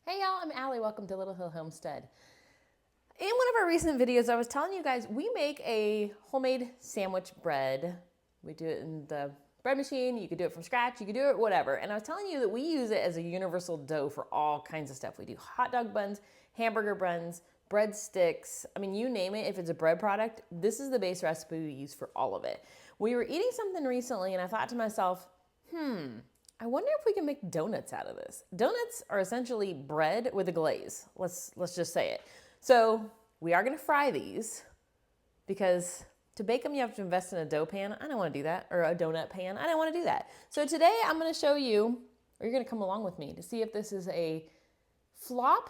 Hey y'all, I'm Allie. Welcome to Little Hill Homestead. In one of our recent videos, I was telling you guys we make a homemade sandwich bread. We do it in the bread machine. You could do it from scratch. You could do it whatever. And I was telling you that we use it as a universal dough for all kinds of stuff. We do hot dog buns, hamburger buns, breadsticks. I mean, you name it. If it's a bread product, this is the base recipe we use for all of it. We were eating something recently, and I thought to myself, I wonder if we can make donuts out of this. Donuts are essentially bread with a glaze. Let's just say it. So we are gonna fry these because to bake them, you have to invest in a dough pan. I don't wanna do that, or a donut pan. I don't wanna do that. So today I'm gonna show you, or you're gonna come along with me to see if this is a flop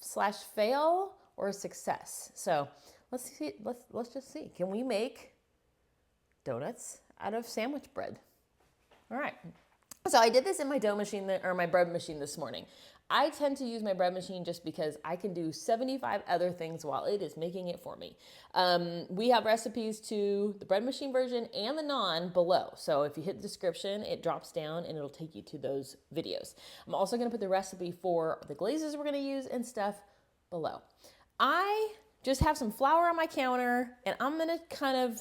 slash fail or a success. So let's see, let's just see. Can we make donuts out of sandwich bread? All right. So I did this in my dough machine, or my bread machine this morning. I tend to use my bread machine just because I can do 75 other things while it is making it for me. We have recipes to the bread machine version and the non below. So if you hit the description, it drops down and it'll take you to those videos. I'm also gonna put the recipe for the glazes we're gonna use and stuff below. I just have some flour on my counter and I'm gonna kind of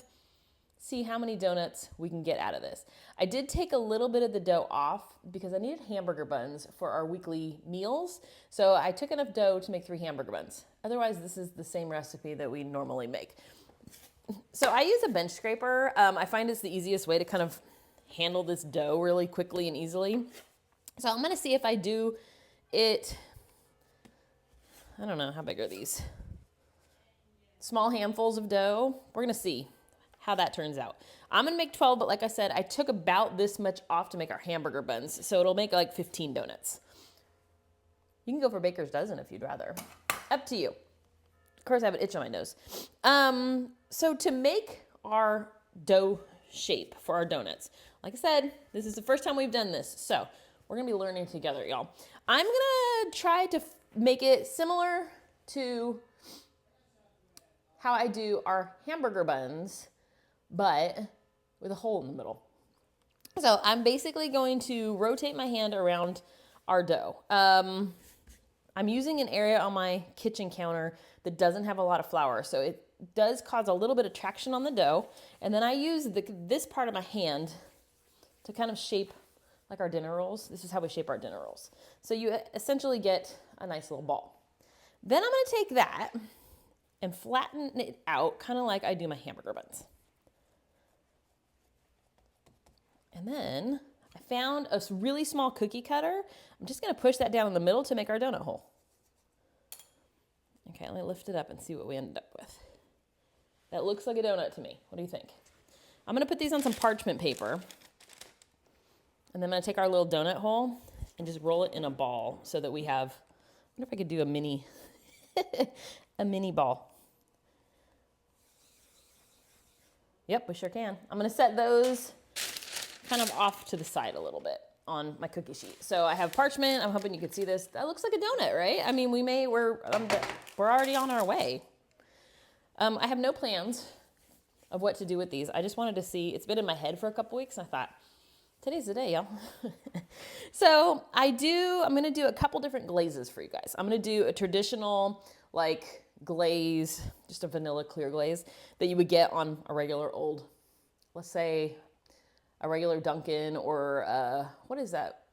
see how many donuts we can get out of this. I did take a little bit of the dough off because I needed hamburger buns for our weekly meals. So I took enough dough to make 3 hamburger buns. Otherwise, this is the same recipe that we normally make. So I use a bench scraper. I find it's the easiest way to kind of handle this dough really quickly and easily. So I'm gonna see if I do it, I don't know, how big are these? Small handfuls of dough. We're gonna see how that turns out. I'm gonna make 12, but like I said, I took about this much off to make our hamburger buns, so it'll make like 15 donuts. You can go for baker's dozen if you'd rather. Up to you. Of course, I have an itch on my nose. So to make our dough shape for our donuts, like I said, this is the first time we've done this, so we're gonna be learning together, y'all. I'm gonna try to make it similar to how I do our hamburger buns, but with a hole in the middle. So I'm basically going to rotate my hand around our dough. I'm using an area on my kitchen counter that doesn't have a lot of flour, so it does cause a little bit of traction on the dough. And then I use this part of my hand to kind of shape like our dinner rolls. This is how we shape our dinner rolls. So you essentially get a nice little ball. Then I'm gonna take that and flatten it out, kind of like I do my hamburger buns. And then I found a really small cookie cutter. I'm just gonna push that down in the middle to make our donut hole. Okay, let me lift it up and see what we ended up with. That looks like a donut to me. What do you think? I'm gonna put these on some parchment paper. And then I'm gonna take our little donut hole and just roll it in a ball so that we have, I wonder if I could do a mini, a mini ball. Yep, we sure can. I'm gonna set those kind of off to the side a little bit on my cookie sheet. So I have parchment. I'm hoping you can see this. That looks like a donut, right? I mean, we're already on our way. I have no plans of what to do with these. I just wanted to see, it's been in my head for a couple weeks, and I thought, today's the day, y'all. So I'm gonna do a couple different glazes for you guys. I'm gonna do a traditional, like, glaze, just a vanilla clear glaze that you would get on a regular old, let's say, a regular Dunkin' or what is that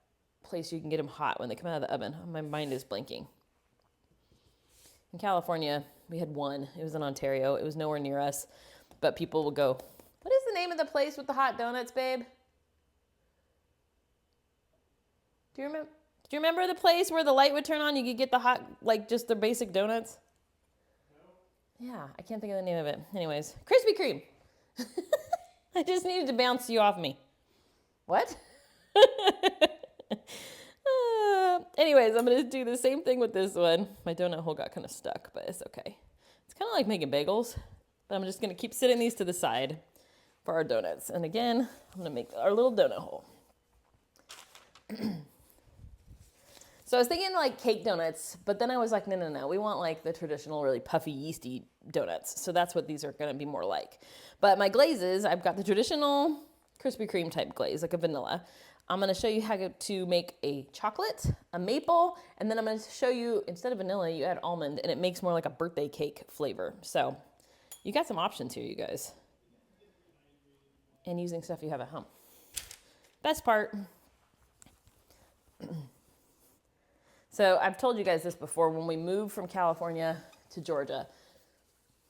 place you can get them hot when they come out of the oven? My mind is blanking. In California, we had one. It was in Ontario. It was nowhere near us, but people would go, what is the name of the place with the hot donuts, babe? Do you remember the place where the light would turn on? You could get the hot, like just the basic donuts? No. Yeah, I can't think of the name of it. Anyways, Krispy Kreme. I just needed to bounce you off me. What? Anyways, I'm going to do the same thing with this one. My donut hole got kind of stuck, but it's okay. It's kind of like making bagels, but I'm just going to keep setting these to the side for our donuts. And again, I'm going to make our little donut hole. So I was thinking like cake donuts, but then I was like, no. We want like the traditional really puffy yeasty donuts. So that's what these are going to be more like. But my glazes, I've got the traditional Krispy Kreme type glaze, like a vanilla. I'm gonna show you how to make a chocolate, a maple, and then I'm gonna show you, instead of vanilla, you add almond, and it makes more like a birthday cake flavor. So you got some options here, you guys. And using stuff you have at home. Best part. So I've told you guys this before, when we moved from California to Georgia,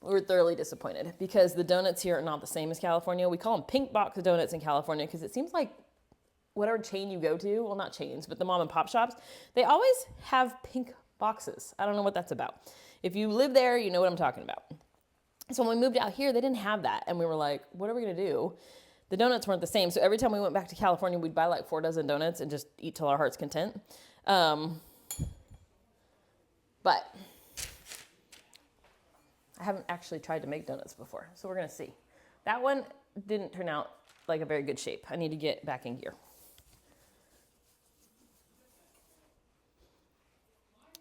we were thoroughly disappointed because the donuts here are not the same as California. We call them pink box donuts in California because it seems like whatever chain you go to, well, not chains, but the mom and pop shops, they always have pink boxes. I don't know what that's about. If you live there, you know what I'm talking about. So when we moved out here, they didn't have that. And we were like, what are we gonna do? The donuts weren't the same. So every time we went back to California, we'd buy like 4 dozen donuts and just eat till our heart's content. But I haven't actually tried to make donuts before, so we're gonna see. That one didn't turn out like a very good shape. I need to get back in gear.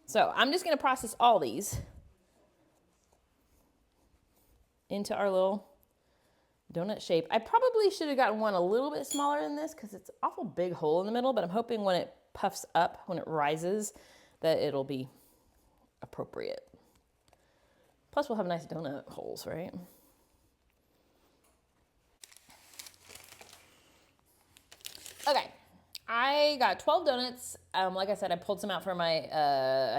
So I'm just gonna process all these into our little donut shape. I probably should have gotten one a little bit smaller than this because it's an awful big hole in the middle, but I'm hoping when it puffs up, when it rises, that it'll be appropriate. Plus we'll have nice donut holes, right? Okay, I got 12 donuts. Like I said, I pulled some out for my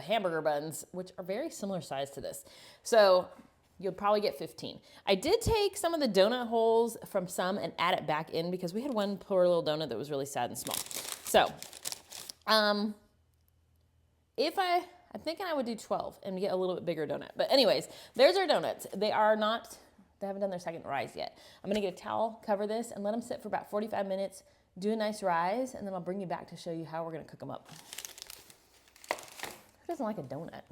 hamburger buns, which are very similar size to this. So you'll probably get 15. I did take some of the donut holes from some and add it back in because we had one poor little donut that was really sad and small. So, I'm thinking I would do 12 and get a little bit bigger donut. But anyways, there's our donuts. They haven't done their second rise yet. I'm gonna get a towel, cover this, and let them sit for about 45 minutes, do a nice rise, and then I'll bring you back to show you how we're gonna cook them up. Who doesn't like a donut?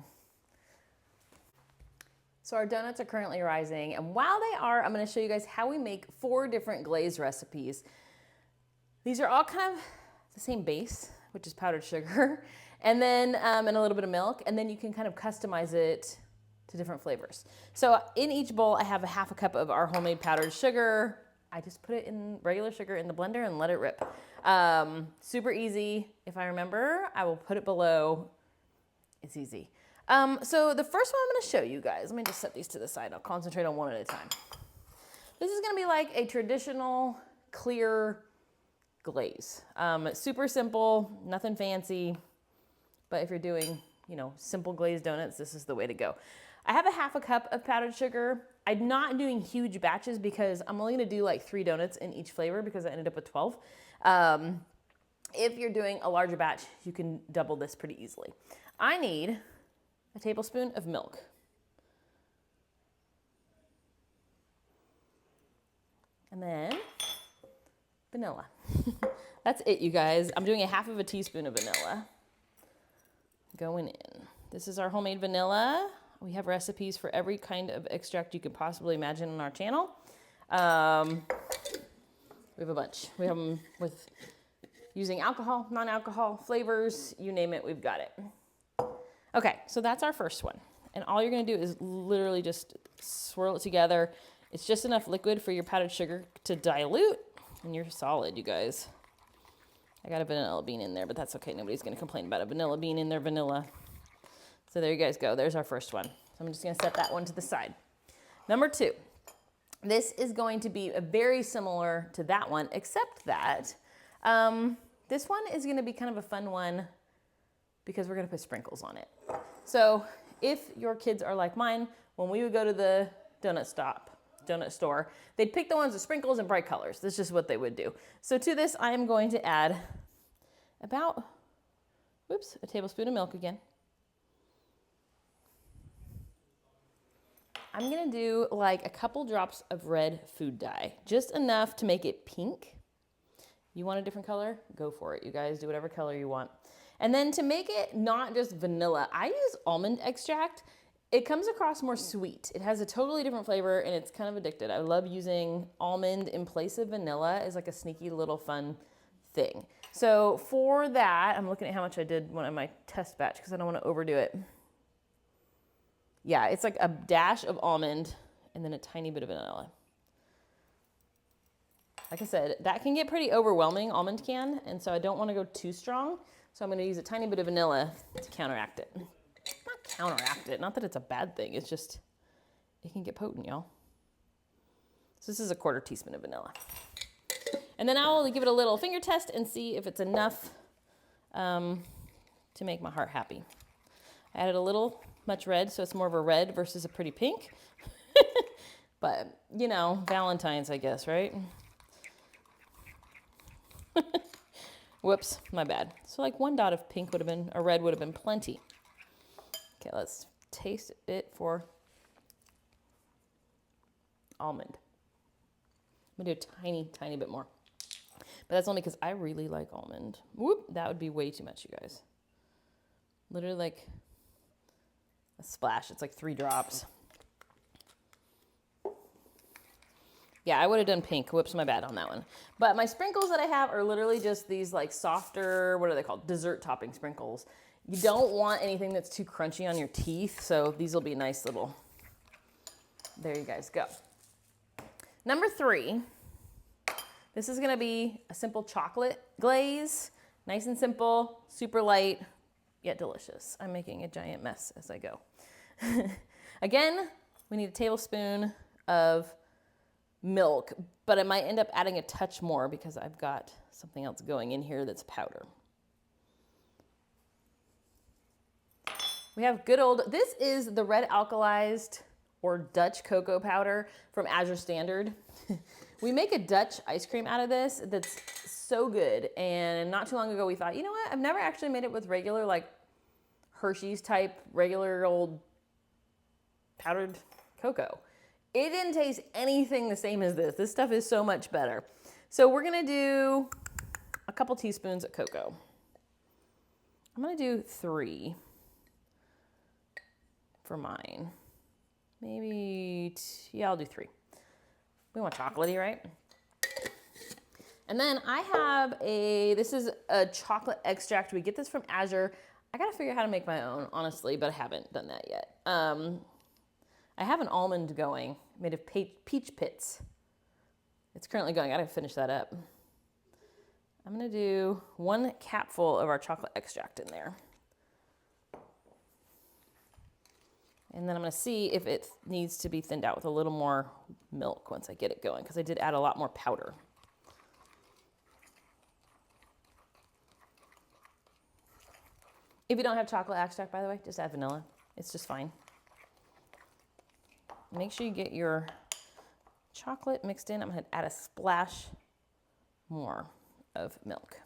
So our donuts are currently rising, and while they are, I'm gonna show you guys how we make 4 different glaze recipes. These are all kind of the same base, which is powdered sugar, and then and a little bit of milk, and then you can kind of customize it to different flavors. So in each bowl, I have a half a cup of our homemade powdered sugar. I just put it in regular sugar in the blender and let it rip. Super easy. If I remember, I will put it below. It's easy. So the first one I'm gonna show you guys, let me just set these to the side. I'll concentrate on one at a time. This is gonna be like a traditional clear glaze. Super simple, nothing fancy, but if you're doing, simple glazed donuts, this is the way to go. I have a half a cup of powdered sugar. I'm not doing huge batches because I'm only gonna do like 3 donuts in each flavor because I ended up with 12. If you're doing a larger batch, you can double this pretty easily. I need a tablespoon of milk. And then vanilla. That's it, you guys. I'm doing a half of a teaspoon of vanilla going in. This is our homemade vanilla. We have recipes for every kind of extract you could possibly imagine on our channel. We have a bunch. We have them with using alcohol, non-alcohol, flavors, you name it, we've got it. Okay, so that's our first one. And all you're gonna do is literally just swirl it together. It's just enough liquid for your powdered sugar to dilute, and you're solid, you guys. I got a vanilla bean in there, but that's okay. Nobody's gonna complain about a vanilla bean in their vanilla. So there you guys go. There's our first one. So I'm just gonna set that one to the side. Number 2. This is going to be very similar to that one, except that this one is gonna be kind of a fun one because we're gonna put sprinkles on it. So if your kids are like mine, when we would go to the donut store, they'd pick the ones with sprinkles and bright colors. That's just what they would do. So to this, I am going to add about, a tablespoon of milk again. I'm gonna do like a couple drops of red food dye, just enough to make it pink. You want a different color? Go for it, you guys. Do whatever color you want. And then to make it not just vanilla, I use almond extract. It comes across more sweet. It has a totally different flavor and it's kind of addictive. I love using almond in place of vanilla as like a sneaky little fun thing. So for that, I'm looking at how much I did one of my test batch because I don't want to overdo it. Yeah, it's like a dash of almond and then a tiny bit of vanilla. Like I said, that can get pretty overwhelming, almond can, and so I don't want to go too strong. So I'm going to use a tiny bit of vanilla to counteract it. Not counteract it, not that it's a bad thing, it's just, it can get potent, y'all. So this is a 1/4 teaspoon of vanilla. And then I'll give it a little finger test and see if it's enough to make my heart happy. I added a little much red, so it's more of a red versus a pretty pink. But, you know, Valentine's, I guess, right? Whoops, my bad. So like 1 dot of pink would have been, or red would have been plenty. Okay, let's taste it for almond. I'm gonna do a tiny, tiny bit more. But that's only because I really like almond. Whoop, that would be way too much, you guys. Literally like a splash. It's like 3 drops. Yeah, I would have done pink. Whoops, my bad on that one. But my sprinkles that I have are literally just these like softer, what are they called? Dessert topping sprinkles. You don't want anything that's too crunchy on your teeth, so these will be nice little, there you guys go. Number 3, this is gonna be a simple chocolate glaze. Nice and simple, super light, yet delicious. I'm making a giant mess as I go. Again, we need a tablespoon of milk, but I might end up adding a touch more because I've got something else going in here that's powder. We have good old, this is the red alkalized or Dutch cocoa powder from Azure Standard. We make a Dutch ice cream out of this that's so good. And not too long ago we thought, you know what? I've never actually made it with regular like Hershey's type, regular old powdered cocoa. It didn't taste anything the same as this. This stuff is so much better. So we're gonna do a couple teaspoons of cocoa. I'm gonna do 3 for mine. Maybe, yeah, I'll do 3. We want chocolatey, right? And then I have this is a chocolate extract. We get this from Azure. I gotta figure out how to make my own, honestly, but I haven't done that yet. I have an almond going, made of peach pits. It's currently going, I gotta finish that up. I'm gonna do 1 capful of our chocolate extract in there. And then I'm gonna see if it needs to be thinned out with a little more milk once I get it going, because I did add a lot more powder. If you don't have chocolate extract, by the way, just add vanilla. It's just fine. Make sure you get your chocolate mixed in. I'm gonna add a splash more of milk.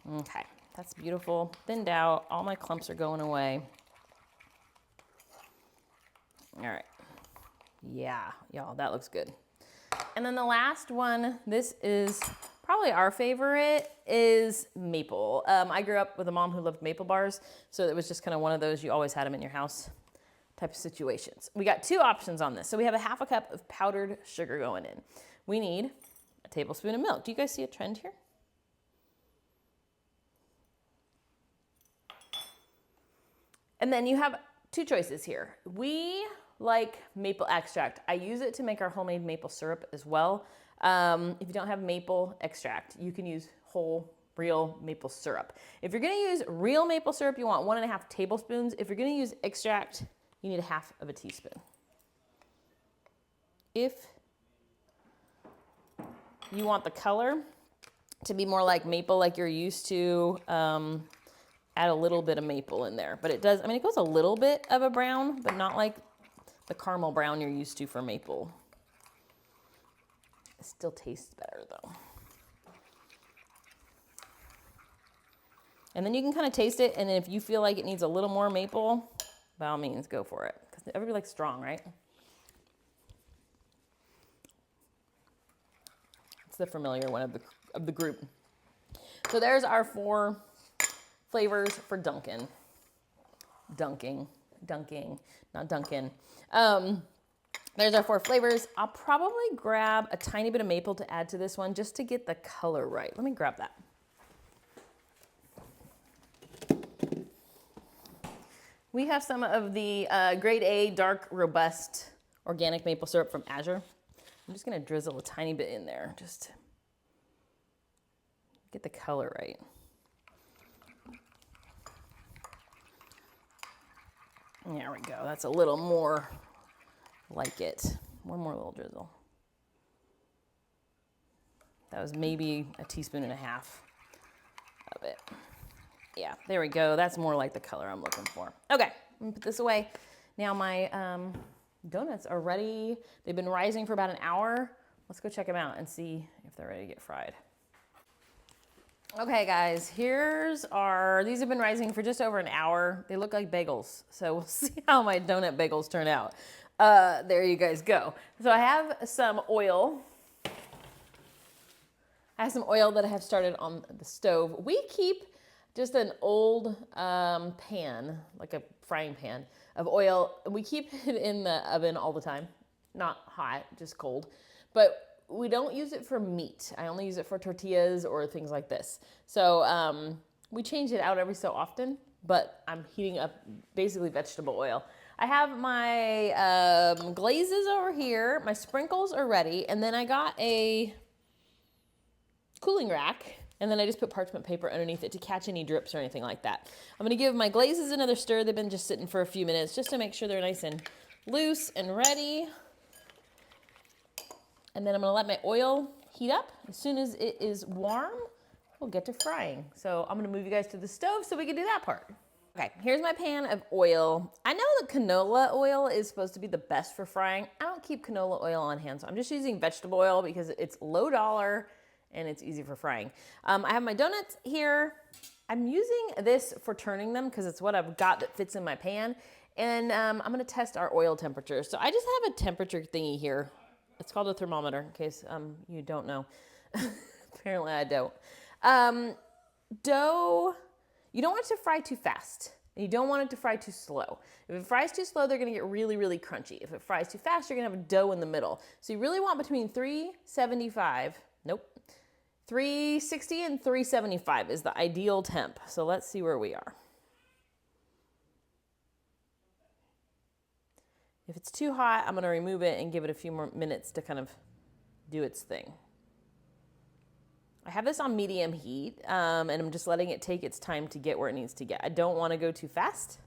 Okay, that's beautiful. Thinned out, all my clumps are going away. All right, yeah, y'all, that looks good. And then the last one, this is probably our favorite, is maple. I grew up with a mom who loved maple bars, so it was just kind of one of those, you always had them in your house type of situations. We got 2 options on this. So we have a 1/2 cup of powdered sugar going in. We need a tablespoon of milk. Do you guys see a trend here? And then you have 2 choices here. We like maple extract. I use it to make our homemade maple syrup as well. If you don't have maple extract, you can use whole, real maple syrup. If you're gonna use real maple syrup, you want 1½ tablespoons. If you're gonna use extract, you need 1/2 teaspoon. If you want the color to be more like maple, like you're used to, add a little bit of maple in there. But it does, I mean, it goes a little bit of a brown, but not like the caramel brown you're used to for maple. It still tastes better though. And then you can kind of taste it, and if you feel like it needs a little more maple, by all means, go for it. Because everybody likes strong, right? It's the familiar one of the group. So there's our 4 flavors for Dunkin'. Dunking, not Dunkin'. There's our 4 flavors. I'll probably grab a tiny bit of maple to add to this one just to get the color right. Let me grab that. We have some of the grade A dark robust organic maple syrup from Azure. I'm just gonna drizzle a tiny bit in there, just to get the color right. There we go, that's a little more like it. One more little drizzle. That was maybe a teaspoon and a half of it. Yeah, there we go. That's more like the color I'm looking for. Okay, I'm gonna put this away. Now my donuts are ready. They've been rising for about an hour. Let's go check them out and see if they're ready to get fried. Okay guys, these have been rising for just over an hour. They look like bagels, so we'll see how my donut bagels turn out. There you guys go. So I have some oil. I have some oil that I have started on the stove. We keep just an old pan, like a frying pan of oil. We keep it in the oven all the time. Not hot, just cold. But we don't use it for meat. I only use it for tortillas or things like this. So we change it out every so often, but I'm heating up basically vegetable oil. I have my glazes over here. My sprinkles are ready. And then I got a cooling rack, and then I just put parchment paper underneath it to catch any drips or anything like that. I'm gonna give my glazes another stir. They've been just sitting for a few minutes just to make sure they're nice and loose and ready. And then I'm gonna let my oil heat up. As soon as it is warm, we'll get to frying. So I'm gonna move you guys to the stove so we can do that part. Okay, here's my pan of oil. I know that canola oil is supposed to be the best for frying. I don't keep canola oil on hand, so I'm just using vegetable oil because it's low dollar and it's easy for frying. I have my donuts here. I'm using this for turning them because it's what I've got that fits in my pan. And I'm gonna test our oil temperature. So I just have a temperature thingy here. It's called a thermometer, in case you don't know. Apparently I don't. Dough, you don't want it to fry too fast. And you don't want it to fry too slow. If it fries too slow, they're gonna get really, really crunchy. If it fries too fast, you're gonna have a dough in the middle. So you really want between 360 and 375 is the ideal temp. So let's see where we are. If it's too hot, I'm gonna remove it and give it a few more minutes to kind of do its thing. I have this on medium heat, and I'm just letting it take its time to get where it needs to get. I don't wanna go too fast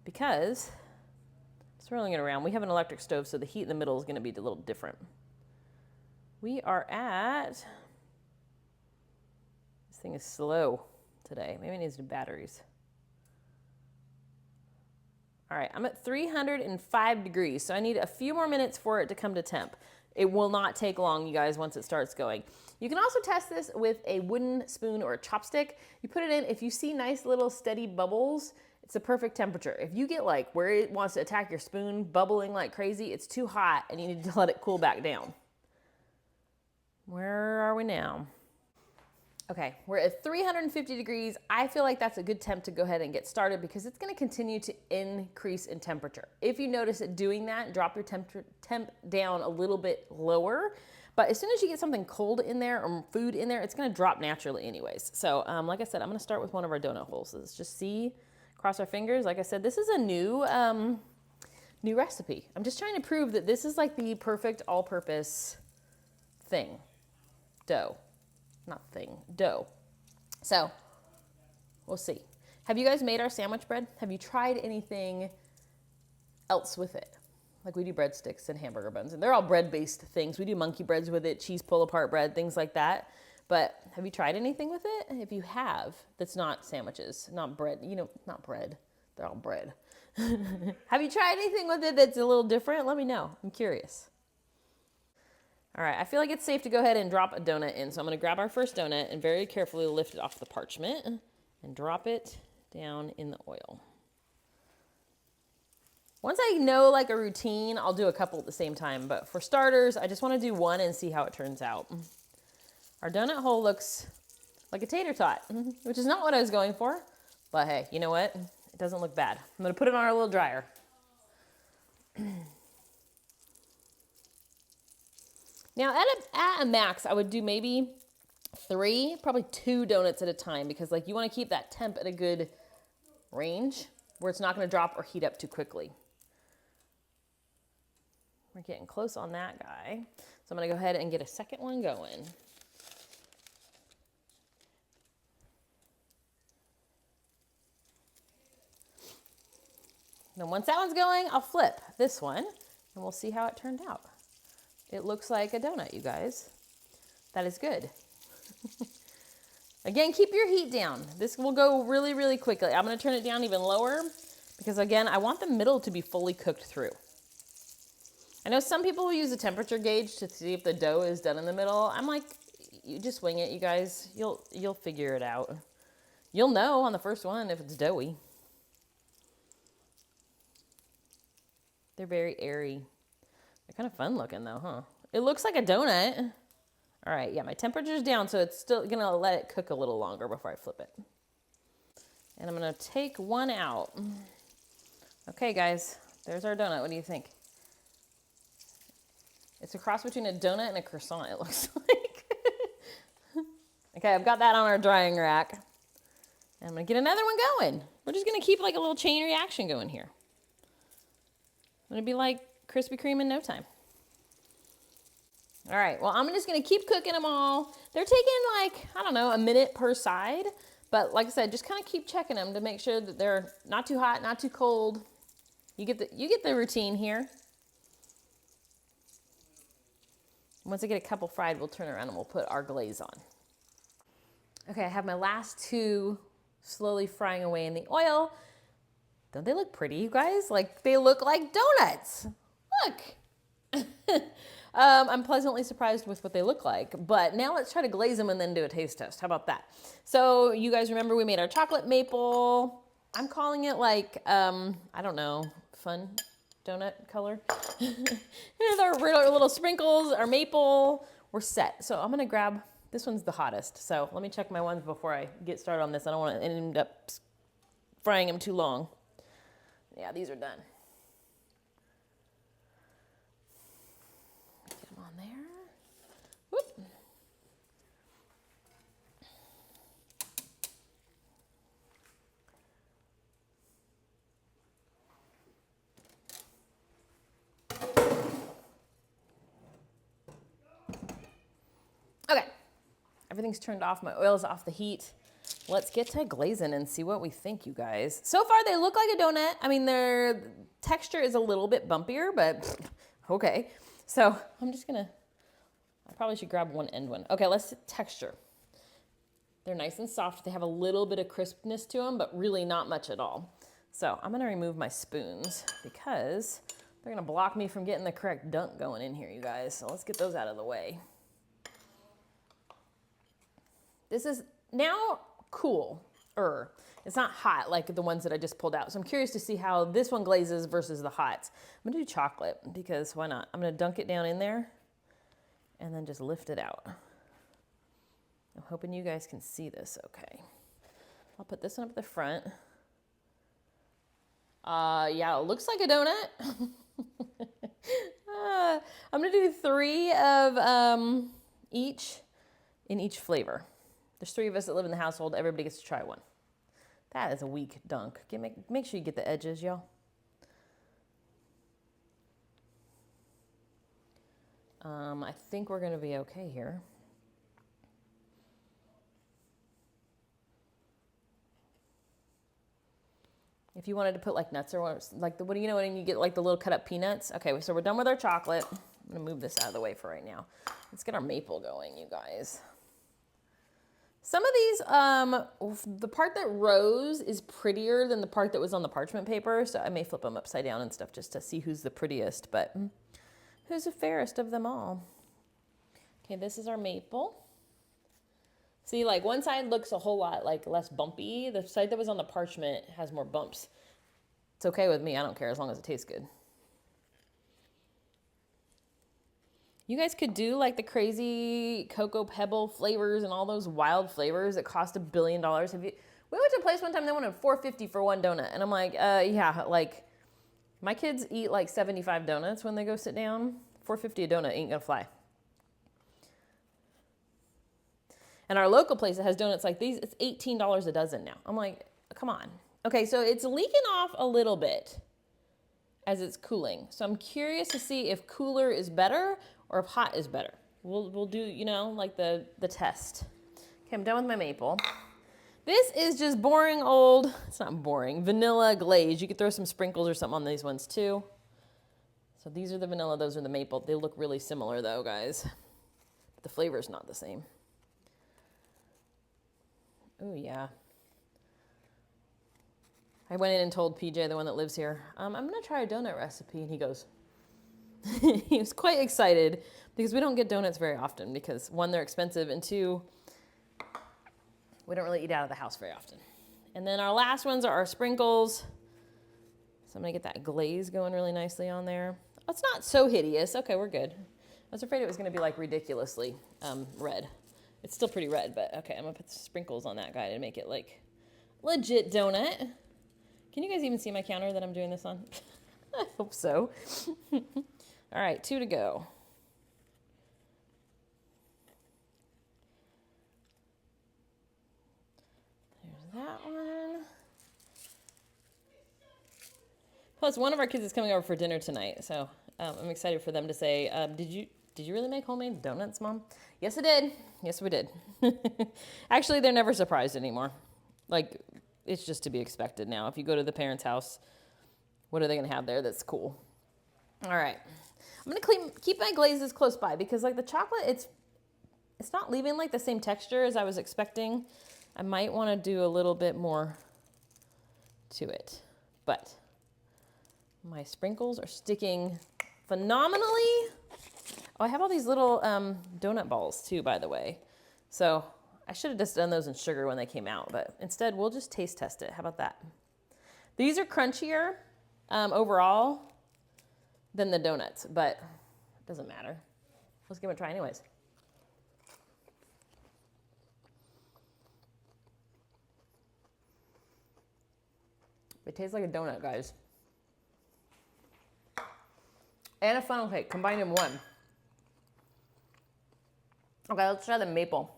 because it's swirling it around. We have an electric stove, so the heat in the middle is gonna be a little different. We are at, this thing is slow today. Maybe it needs new batteries. All right, I'm at 305 degrees, so I need a few more minutes for it to come to temp. It will not take long, you guys, once it starts going. You can also test this with a wooden spoon or a chopstick. You put it in, if you see nice little steady bubbles, it's the perfect temperature. If you get like where it wants to attack your spoon, bubbling like crazy, it's too hot and you need to let it cool back down. Where are we now? Okay, we're at 350 degrees. I feel like that's a good temp to go ahead and get started because it's gonna continue to increase in temperature. If you notice it doing that, drop your temp down a little bit lower. But as soon as you get something cold in there or food in there, it's gonna drop naturally anyways. So like I said, I'm gonna start with one of our donut holes. So let's just see, cross our fingers. Like I said, this is a new recipe. I'm just trying to prove that this is like the perfect all-purpose thing, dough. Not thing, dough. So we'll see. Have you guys made our sandwich bread? Have you tried anything else with it? Like we do breadsticks and hamburger buns, and they're all bread-based things. We do monkey breads with it, cheese pull-apart bread, things like that. But have you tried anything with it? If you have, that's not sandwiches, not bread, not bread. They're all bread. Have you tried anything with it that's a little different? Let me know. I'm curious. All right, I feel like it's safe to go ahead and drop a donut in. So I'm gonna grab our first donut and very carefully lift it off the parchment and drop it down in the oil. Once I know like a routine, I'll do a couple at the same time. But for starters, I just wanna do one and see how it turns out. Our donut hole looks like a tater tot, which is not what I was going for. But hey, you know what? It doesn't look bad. I'm gonna put it on our little dryer. Now at a max, I would do maybe 3, probably 2 donuts at a time because like you want to keep that temp at a good range where it's not going to drop or heat up too quickly. We're getting close on that guy. So I'm gonna go ahead and get a second one going. Then once that one's going, I'll flip this one and we'll see how it turned out. It looks like a donut, you guys. That is good. Again, keep your heat down. This will go really, really quickly. I'm gonna turn it down even lower because again, I want the middle to be fully cooked through. I know some people will use a temperature gauge to see if the dough is done in the middle. I'm like, you just wing it, you guys. You'll figure it out. You'll know on the first one if it's doughy. They're very airy. They're kind of fun looking though, huh? It looks like a donut. All right, yeah, my temperature's down, so it's still gonna let it cook a little longer before I flip it. And I'm gonna take one out. Okay, guys, there's our donut. What do you think? It's a cross between a donut and a croissant, it looks like. Okay, I've got that on our drying rack. And I'm gonna get another one going. We're just gonna keep like a little chain reaction going here. It'll be like Krispy Kreme in no time. All right, well, I'm just gonna keep cooking them all. They're taking like, I don't know, a minute per side. But like I said, just kind of keep checking them to make sure that they're not too hot, not too cold. You get the routine here. Once I get a couple fried, we'll turn around and we'll put our glaze on. Okay, I have my last two slowly frying away in the oil. Don't they look pretty, you guys? Like, they look like donuts. Look. I'm pleasantly surprised with what they look like. But now let's try to glaze them and then do a taste test. How about that? So you guys remember we made our chocolate maple. I'm calling it like, I don't know, fun donut color. Here's our little sprinkles, our maple. We're set. So I'm gonna grab, this one's the hottest. So let me check my ones before I get started on this. I don't want to end up frying them too long. Yeah, these are done. Get them on there. Whoop. Okay, everything's turned off. My oil's off the heat. Let's get to glazing and see what we think, you guys. So far, they look like a donut. I mean, their texture is a little bit bumpier, but okay. So I'm just gonna, I probably should grab one end one. Okay, let's texture. They're nice and soft. They have a little bit of crispness to them, but really not much at all. So I'm gonna remove my spoons because they're gonna block me from getting the correct dunk going in here, you guys. So let's get those out of the way. This is now cool-er. It's not hot like the ones that I just pulled out. So I'm curious to see how this one glazes versus the hots. I'm gonna do chocolate because why not? I'm gonna dunk it down in there and then just lift it out. I'm hoping you guys can see this okay. I'll put this one up at the front. Yeah, it looks like a donut. I'm gonna do 3 of each in each flavor. There's 3 of us that live in the household. Everybody gets to try one. That is a weak dunk. Make sure you get the edges, y'all. I think we're gonna be okay here. If you wanted to put like nuts or like what do you know when you get like the little cut up peanuts? Okay, so we're done with our chocolate. I'm gonna move this out of the way for right now. Let's get our maple going, you guys. Some of these, the part that rose is prettier than the part that was on the parchment paper, so I may flip them upside down and stuff just to see who's the prettiest, but who's the fairest of them all? Okay, this is our maple. See, like one side looks a whole lot like less bumpy. The side that was on the parchment has more bumps. It's okay with me, I don't care as long as it tastes good. You guys could do like the crazy Cocoa Pebble flavors and all those wild flavors that cost $1 billion. We went to a place one time, they wanted $4.50 for one donut. And I'm like, yeah, like my kids eat like 75 donuts when they go sit down. $4.50 a donut ain't gonna fly. And our local place that has donuts like these, it's $18 a dozen now. I'm like, come on. Okay, so it's leaking off a little bit. as it's cooling. So I'm curious to see if cooler is better or if hot is better. We'll do, you know, like the test. Okay, I'm done with my maple. This is just boring old, it's not boring, vanilla glaze. You could throw some sprinkles or something on these ones too. So these are the vanilla, those are the maple. They look really similar though, guys. But the flavor is not the same. Oh yeah. I went in and told PJ, the one that lives here, I'm gonna try a donut recipe. And he goes, he was quite excited because we don't get donuts very often because one, they're expensive, and two, we don't really eat out of the house very often. And then our last ones are our sprinkles. So I'm gonna get that glaze going really nicely on there. Oh, it's not so hideous. Okay, we're good. I was afraid it was gonna be like ridiculously red. It's still pretty red, but okay, I'm gonna put sprinkles on that guy to make it like legit donut. Can you guys even see my counter that I'm doing this on? I hope so. All right, 2 to go. There's that one. Plus, one of our kids is coming over for dinner tonight, so I'm excited for them to say, did you really make homemade donuts, Mom? Yes, I did. Yes, we did. Actually, they're never surprised anymore. Like, it's just to be expected now. If you go to the parents' house, what are they going to have there that's cool? All right. I'm going to keep my glazes close by because, like, the chocolate, it's not leaving, like, the same texture as I was expecting. I might want to do a little bit more to it. But my sprinkles are sticking phenomenally. Oh, I have all these little donut balls, too, by the way. So I should have just done those in sugar when they came out, but instead we'll just taste test it. How about that? These are crunchier overall than the donuts, but it doesn't matter. Let's give it a try anyways. It tastes like a donut, guys. And a funnel cake combined in one. Okay, let's try the maple.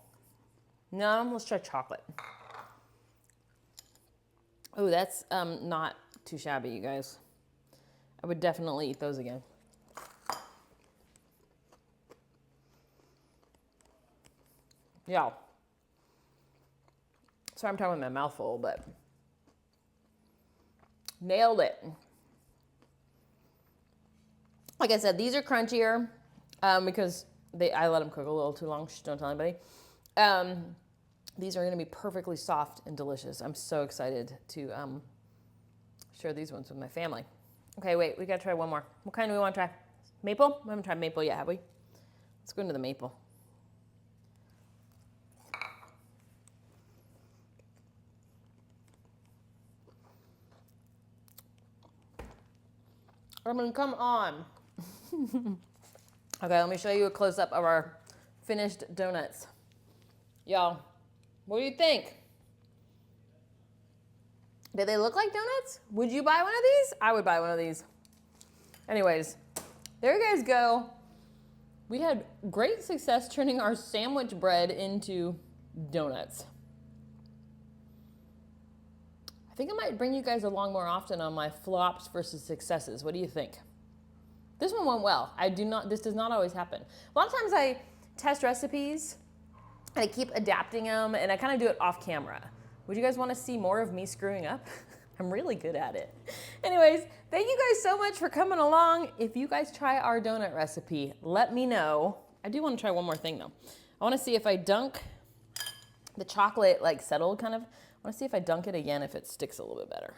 No, let's try chocolate. Oh, that's not too shabby, you guys. I would definitely eat those again. Yeah. Sorry, I'm talking with my mouth full, but nailed it. Like I said, these are crunchier because I let them cook a little too long. Shh, don't tell anybody. These are going to be perfectly soft and delicious. I'm so excited to share these ones with my family. Okay, wait, we got to try one more. What kind do we want to try? Maple? We haven't tried maple yet, have we? Let's go into the maple. I mean, come on. Okay, let me show you a close-up of our finished donuts. Y'all, what do you think? Do they look like donuts? Would you buy one of these? I would buy one of these. Anyways, there you guys go. We had great success turning our sandwich bread into donuts. I think I might bring you guys along more often on my flops versus successes. What do you think? This one went well. This does not always happen. A lot of times I test recipes and I keep adapting them and I kind of do it off camera. Would you guys want to see more of me screwing up? I'm really good at it. Anyways, thank you guys so much for coming along. If you guys try our donut recipe, let me know. I do want to try one more thing though. I want to see if I dunk the chocolate like settled kind of. I want to see if I dunk it again, if it sticks a little bit better.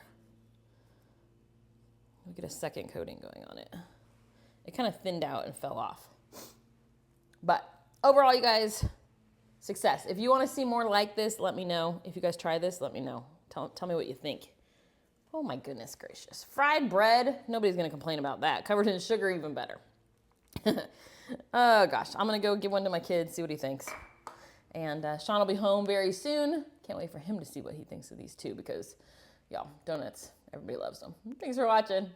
We'll get a second coating going on it. It kind of thinned out and fell off. But overall, you guys, success. If you want to see more like this, let me know. If you guys try this, let me know. Tell me what you think. Oh my goodness gracious. Fried bread, nobody's going to complain about that. Covered in sugar, even better. Oh gosh, I'm going to go give one to my kid, see what he thinks. And Sean will be home very soon. Can't wait for him to see what he thinks of these two because, y'all, donuts, everybody loves them. Thanks for watching.